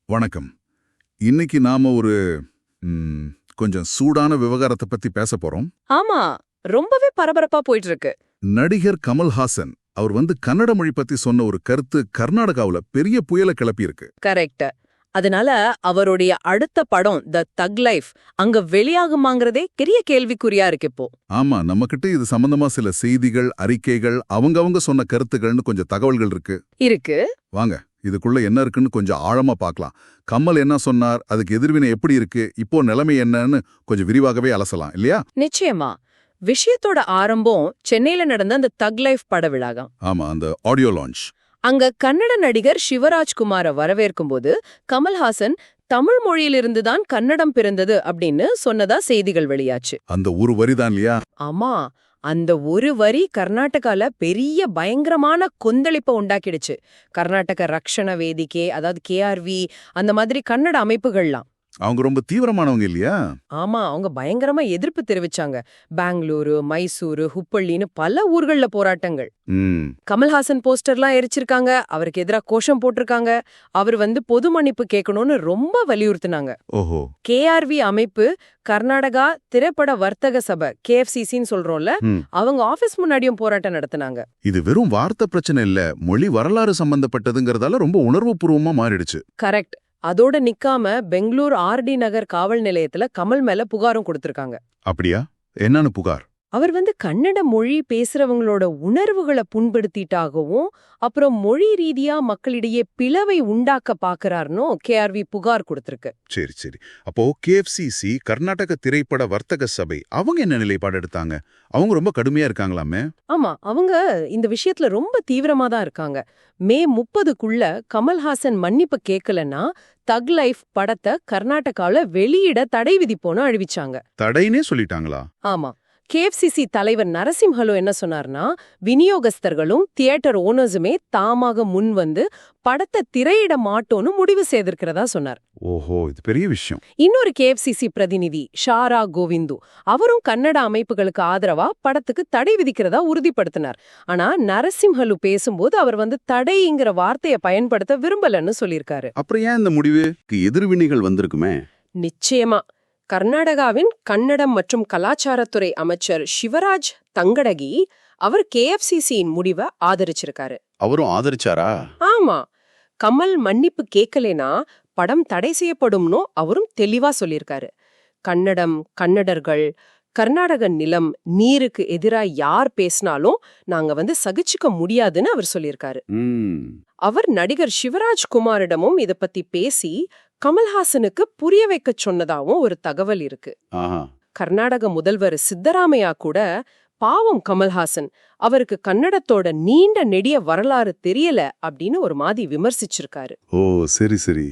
வணக்கம். இன்னைக்கு நாம ஒரு கொஞ்சம் சூடான விவகாரத்தை பத்தி பேச போறோம். ஆமா, ரொம்பவே பரபரப்பா போயிட்டு இருக்கு. நடிகர் கமல்ஹாசன் அவர் கன்னட மொழி பத்தி சொன்ன ஒரு கருத்து கர்நாடகாவுல பெரிய புயலை கிளப்பியிருக்கு. கரெக்ட். அதனால அவருடைய அடுத்த படம் த தக் லைஃப் அங்க வெளியாகுமாங்கிறதே பெரிய கேள்விக்குறியா இருக்கு இப்போ. ஆமா, நம்மகிட்ட இது சம்பந்தமா சில செய்திகள், அறிக்கைகள், அவங்க சொன்ன கருத்துகள்னு கொஞ்சம் தகவல்கள் இருக்கு. வாங்க, இதுக்குள்ள என்ன இருக்குன்னு கொஞ்சம் ஆழமா பார்க்கலாம். கமல் என்ன சொன்னார், அதுக்கு எதிர்வினை எப்படி இருக்கு, இப்போ நிலைமை என்னன்னு கொஞ்சம் விரிவாகவே அலசலாம் இல்லையா? நிச்சயமா. விஷயத்தோட ஆரம்பம் சென்னையில நடந்த அந்த தக் லைஃப் பட விழாகம். ஆமா, அந்த ஆடியோ லான்ச். அங்க கன்னட நடிகர் சிவராஜ்குமார வரவேற்கும் போது கமல்ஹாசன் தமிழ் மொழியிலிருந்துதான் கன்னடம் பிறந்தது அப்படின்னு சொன்னதா செய்திகள் வெளியாச்சு. அந்த ஒரு வரிதான் இல்லையா? ஆமா, அந்த ஒரு வரி கர்நாடகால பெரிய பயங்கரமான கொந்தளிப்பை உண்டாக்கிடுச்சு. கர்நாடக ரக்ஷண வேதிக்கை, அதாவது KRV, அந்த மாதிரி கன்னட அமைப்புகள்லாம் அவங்க ரொம்ப தீவிரமானவங்க இல்லையா? ஆமா, அவங்க பயங்கரமா எதிர்ப்பு தெரிவிச்சாங்க. பெங்களூரு, மைசூரு, ஹுப்பள்ளின்னு பல ஊர்கள்ல போராட்டங்கள். கமல்ஹாசன் போஸ்டர்லாம் எரிச்சிருக்காங்க, அவருக்கு எதிராக கோஷம் போட்டிருக்காங்க. அவர் பொது மன்னிப்பு கேட்கணும்னு ரொம்ப வலியுறுத்தினாங்க. ஓஹோ. KRV அமைப்பு கர்நாடகா திரைப்பட வர்த்தக சபை KFCCன்னு சொல்றோம்ல, அவங்க ஆபீஸ் முன்னாடியும் போராட்டம் நடத்தினாங்க. இது வெறும் வார்த்தை பிரச்சனை இல்ல, மொழி வரலாறு சம்பந்தப்பட்டதுங்கிறதால ரொம்ப உணர்வுபூர்வமா மாறிடுச்சு. கரெக்ட். அதோட நிக்காம பெங்களூர் RD நகர் காவல் நிலையத்துல கமல் மேல புகாரும் கொடுத்திருக்காங்க. அப்படியா? என்னன்னு புகார்? அவர் கன்னட மொழி பேசுறவங்களோட உணர்வுகளை புண்படுத்திட்டாகவும் அப்புறம் மொழி ரீதியா மக்களிடையே பிளவை உண்டாக்க பாக்குறாருன்னு KRV புகார் கொடுத்திருக்கு. சரி சரி. அப்போ KFCC கர்நாடக திரைப்பட வர்த்தக சபை அவங்க என்ன நிலைப்பாடு எடுத்தாங்க? அவங்க ரொம்ப கடுமையா இருக்காங்களாமே? ஆமா, அவங்க இந்த விஷயத்துல ரொம்ப தீவிரமா தான் இருக்காங்க. மே 30க்குள்ள கமல்ஹாசன் மன்னிப்பு கேட்கலன்னா தக் லைஃப் படத்தை கர்நாடகால வெளியிட தடை விதிப்போன்னு அறிவிச்சாங்க. தடைனே சொல்லிட்டாங்களா? ஆமா. KFCC தலைவர் நரசிம்ஹலு என்ன சொன்னார்னா, விநியோகஸ்தர்களும் தியேட்டர் ஓனர்ஸுமே தாமாக முன் படத்தை திரையிட மாட்டோன்னு முடிவு செய்திருக்கிறதா சொன்னார். ஓஹோ, இது பெரிய விஷயம். இன்னொரு KFCC பிரதிநிதி ஷாரா கோவிந்து அவரும் கன்னட அமைப்புகளுக்கு ஆதரவா படத்துக்கு தடை விதிக்கிறதா உறுதிப்படுத்தினார். ஆனா நரசிம்ஹலு பேசும்போது அவர் தடைங்கிற வார்த்தையை பயன்படுத்த விரும்பலன்னு சொல்லியிருக்காரு. அப்புறம் ஏன் இந்த முடிவுக்கு எதிர்வினைகள் வந்திருக்குமே? நிச்சயமா. கர்நாடகாவின் கன்னடம் மற்றும் கலாச்சாரத்துறை அமைச்சர் சிவராஜ் தங்கடகி அவர் KFCCயின் முடிவை ஆதரிச்சிருக்காரு. அவரும் ஆதரிச்சாரா? ஆமா. கமல் மன்னிப்பு கேட்கலேனா படம் தடை செய்யப்படும்னு அவரும் தெளிவா சொல்லியிருக்காரு. கன்னடம், கன்னடர்கள், கர்நாடக நிலம், நீருக்கு எதிரா யார் பேசினாலும் நாங்க சகிச்சுக்க முடியாதுன்னு அவர் சொல்லியிருக்காரு. அவர் நடிகர் சிவராஜ்குமாரிடமும் இத பத்தி பேசி கமல்ஹாசனுக்கு புரிய வைக்க சொன்னதாவும் ஒரு தகவல் இருக்கு. கர்நாடக முதல்வர் சித்தராமையா கூட பாவம் கமல்ஹாசன், அவருக்கு கன்னடத்தோட நீண்ட நெடிய வரலாறு தெரியல அப்படின்னு ஒரு மாதிரி விமர்சிச்சிருக்காரு. ஓ, சரி சரி.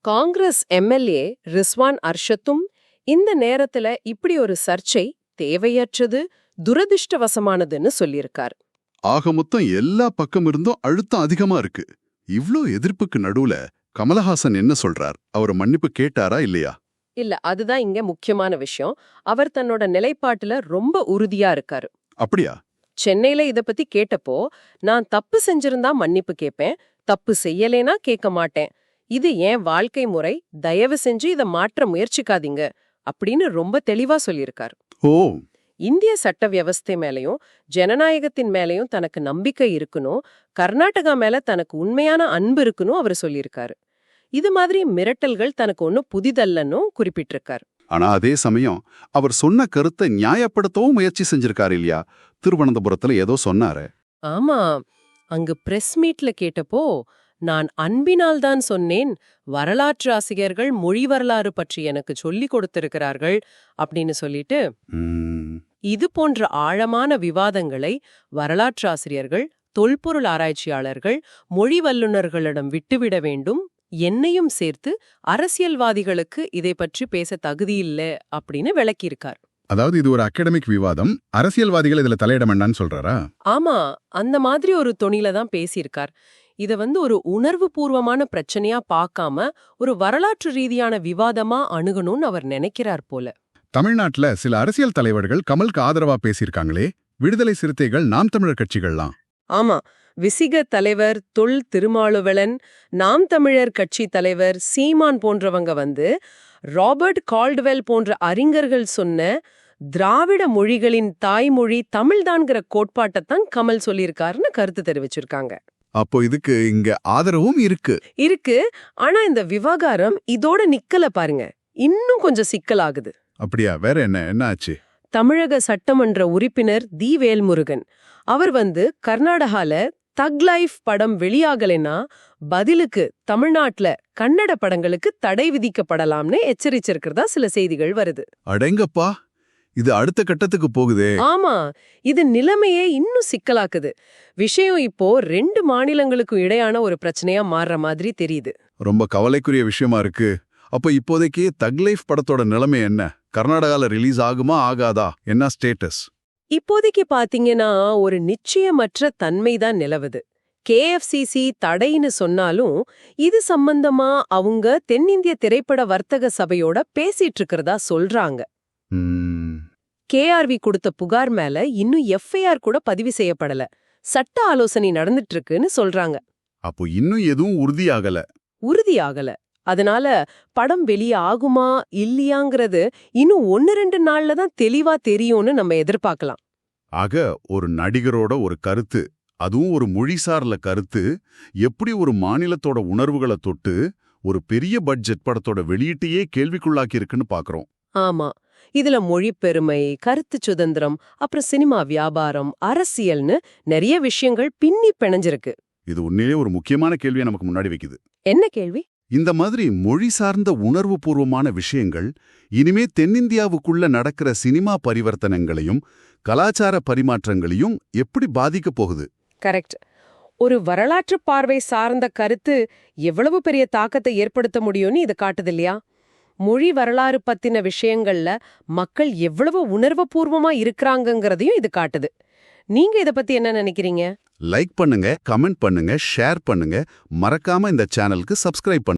காங்கிரஸ் MLA ரிஸ்வான் அர்ஷத்தும் இந்த நேரத்துல இப்படி ஒரு சர்ச்சை தேவையற்றது, துரதிருஷ்டவசமானதுன்னு சொல்லியிருக்காரு. ஆக மொத்தம் எல்லா பக்கம் இருந்தும் அழுத்தம் அதிகமா இருக்கு. இவ்ளோ எதிர்ப்புக்கு நடுவுல கமலஹாசன் என்ன சொல்றார்? அவர் மன்னிப்பு கேட்டாரா இல்லையா? இல்ல, அதுதான் இங்க முக்கியமான விஷயம். அவர் தன்னோட நிலைப்பாட்டுல ரொம்ப உறுதியா இருக்காரு. அப்படியா? சென்னையில இத பத்தி கேட்டப்போ, நான் தப்பு செஞ்சிருந்தா மன்னிப்பு கேட்பேன், தப்பு செய்யலேனா கேட்க மாட்டேன். இது என் வாழ்க்கை முறை, தயவு செஞ்சு இத மாற்ற முயற்சிக்காதீங்க அப்படின்னு ரொம்ப தெளிவா சொல்லியிருக்காரு. ஓ. இந்திய சட்ட வியவஸ்தை மேலையும் ஜனநாயகத்தின் மேலையும் தனக்கு நம்பிக்கை இருக்கணும், கர்நாடகா மேல தனக்கு உண்மையான அன்பு இருக்கணும் அவர் சொல்லியிருக்காரு. இது மாதிரி மிரட்டல்கள் தனக்கு ஒன்னும் புதிதல்லன்னு குறிப்பிட்டிருக்காரு. ஆனா அதே சமயம் அவர் சொன்ன கருத்தை நியாயப்படுத்தவும் முயற்சி செஞ்சிருக்காரு இல்லையா? திருவனந்தபுரத்துல ஏதோ சொன்னாரு. ஆமா, அங்கு பிரஸ் மீட்ல கேட்டப்போ, நான் அன்பினால் தான் சொன்னேன், வரலாற்று ஆசிரியர்கள் மொழி வரலாறு பற்றி எனக்கு சொல்லிக் கொடுத்திருக்கிறார்கள் அப்படின்னு சொல்லிட்டு, இது போன்ற ஆழமான விவாதங்களை வரலாற்று ஆசிரியர்கள், தொல்பொருள் ஆராய்ச்சியாளர்கள், மொழி வல்லுநர்களிடம் விட்டுவிட வேண்டும், என்னையும் சேர்த்து அரசியல்வாதிகளுக்கு இதை பற்றி பேச தகுதியில்லை அப்படின்னு விளக்கியிருக்கார். அதாவது இது ஒரு அகாடமிக் விவாதம், அரசியல்வாதிகள் இதுல தலையிட வேண்டாம்னு சொல்றாரா? ஆமா, அந்த மாதிரி ஒரு தொனில தான் பேசியிருக்கார். இத ஒரு உணர்வு பூர்வமான பிரச்சனையா பார்க்காம ஒரு வரலாற்று ரீதியான விவாதமா அணுகணும்னு அவர் நினைக்கிறார் போல. தமிழ்நாட்டுல சில அரசியல் தலைவர்கள் கமலுக்கு ஆதரவா பேசியிருக்காங்களே, விடுதலை சிறுத்தைகள், நாம் தமிழர் கட்சிகள்லாம். ஆமா, விசிக தலைவர் தொல் திருமாலுவலன், நாம் தமிழர் கட்சி தலைவர் சீமான் போன்றவங்க வந்து ராபர்ட் கால்டுவெல் போன்ற அறிஞர்கள் சொன்ன திராவிட மொழிகளின் தாய்மொழி தமிழ்தான்கிற கோட்பாட்டைத்தான் கமல் சொல்லியிருக்காருன்னு கருத்து தெரிவிச்சிருக்காங்க. அப்போ இதுக்கு இங்க ஆதரவும் இருக்கு. ஆனா இந்த விவகாரம் இதோட நிக்கல பாருங்க, இன்னும் கொஞ்சம் சிக்கலாகுது. அப்படியா? வேற என்ன ஆச்சு? தமிழக சட்டமன்ற உறுப்பினர் தி வேல்முருகன் அவர் வந்து கர்நாடகால தக் லைஃப் படம் வெளியாகலைன்னா பதிலுக்கு தமிழ்நாட்டுல கன்னட படங்களுக்கு தடை விதிக்கப்படலாம்னு எச்சரிச்சிருக்கிறதா சில செய்திகள் வருது. அடேங்கப்பா, இது அடுத்த கட்டத்துக்கு போகுதே. ஆமா, இது நிலைமையே இன்னும் சிக்கலாக்குது. விஷயம் இப்போ 2 மாநிலங்களுக்கும் இடையான ஒரு பிரச்சனையா மாறுற மாதிரி தெரியுது. ரொம்ப கவலைக்குரிய விஷயமா இருக்கு. அப்ப இப்போதைக்கு தக் லைஃப் படத்தோட நிலைமை என்ன? கர்நாடகால ரிலீஸ் ஆகுமா ஆகாதா? என்ன ஸ்டேட்டஸ்? இப்போதைக்கு பாத்தீங்கன்னா ஒரு நிச்சயமற்ற தன்மைதான் நிலவுது. KFCC தடைன்னு சொன்னாலும் இது சம்பந்தமா அவங்க தென்னிந்திய திரைப்பட வர்த்தக சபையோட பேசிட்டு இருக்கிறதா சொல்றாங்க. KRV கொடுத்த புகார் மேல இன்னும் FIR கூட பதிவு செய்யப்படல. சட்ட ஆலோசனை நடந்துட்டு இருக்குன்னு சொல்றாங்க. அப்போ இன்னும் எதுவும் உறுதியாகல. அதனால படம் வெளியே ஆகுமா இல்லையாங்கிறது இன்னும் 1-2 நாள்ல தான் தெளிவா தெரியும்னு நம்ம எதிர்பார்க்கலாம். ஆக ஒரு நடிகரோட ஒரு கருத்து, அதுவும் ஒரு மொழிசார்ல கருத்து, எப்படி ஒரு மாநிலத்தோட உணர்வுகளை தொட்டு ஒரு பெரிய பட்ஜெட் படத்தோட வெளியீட்டையே கேள்விக்குள்ளாக்கி இருக்குன்னு பாக்குறோம். ஆமா, இதுல மொழி பெருமை, கருத்து சுதந்திரம், அப்புறம் சினிமா வியாபாரம், அரசியல்னு நிறைய விஷயங்கள் பின்னி பிணைஞ்சிருக்கு. இது உண்மையிலே ஒரு முக்கியமான கேள்வியை நமக்கு முன்னாடி வைக்குது. என்ன கேள்வி? இந்த மாதிரி மொழி சார்ந்த உணர்வு பூர்வமான விஷயங்கள் இனிமே தென்னிந்தியாவுக்குள்ள நடக்கிற சினிமா பரிவர்த்தனங்களையும் கலாச்சார பரிமாற்றங்களையும் எப்படி பாதிக்க போகுது? கரெக்ட். ஒரு வரலாற்று பார்வை சார்ந்த கருத்து எவ்வளவு பெரிய தாக்கத்தை ஏற்படுத்த முடியும்னு இது காட்டுது இல்லையா? மொழி வரலாறு பத்தின விஷயங்கள்ல மக்கள் எவ்வளவு உணர்வுபூர்வமா இருக்கிறாங்கங்கிறதையும் இது காட்டுது. நீங்க இத பத்தி என்ன நினைக்கிறீங்க? லைக் பண்ணுங்க, கமெண்ட் பண்ணுங்க, ஷேர் பண்ணுங்க, மறக்காம இந்த சேனலுக்கு சப்ஸ்கிரைப் பண்ணுங்க.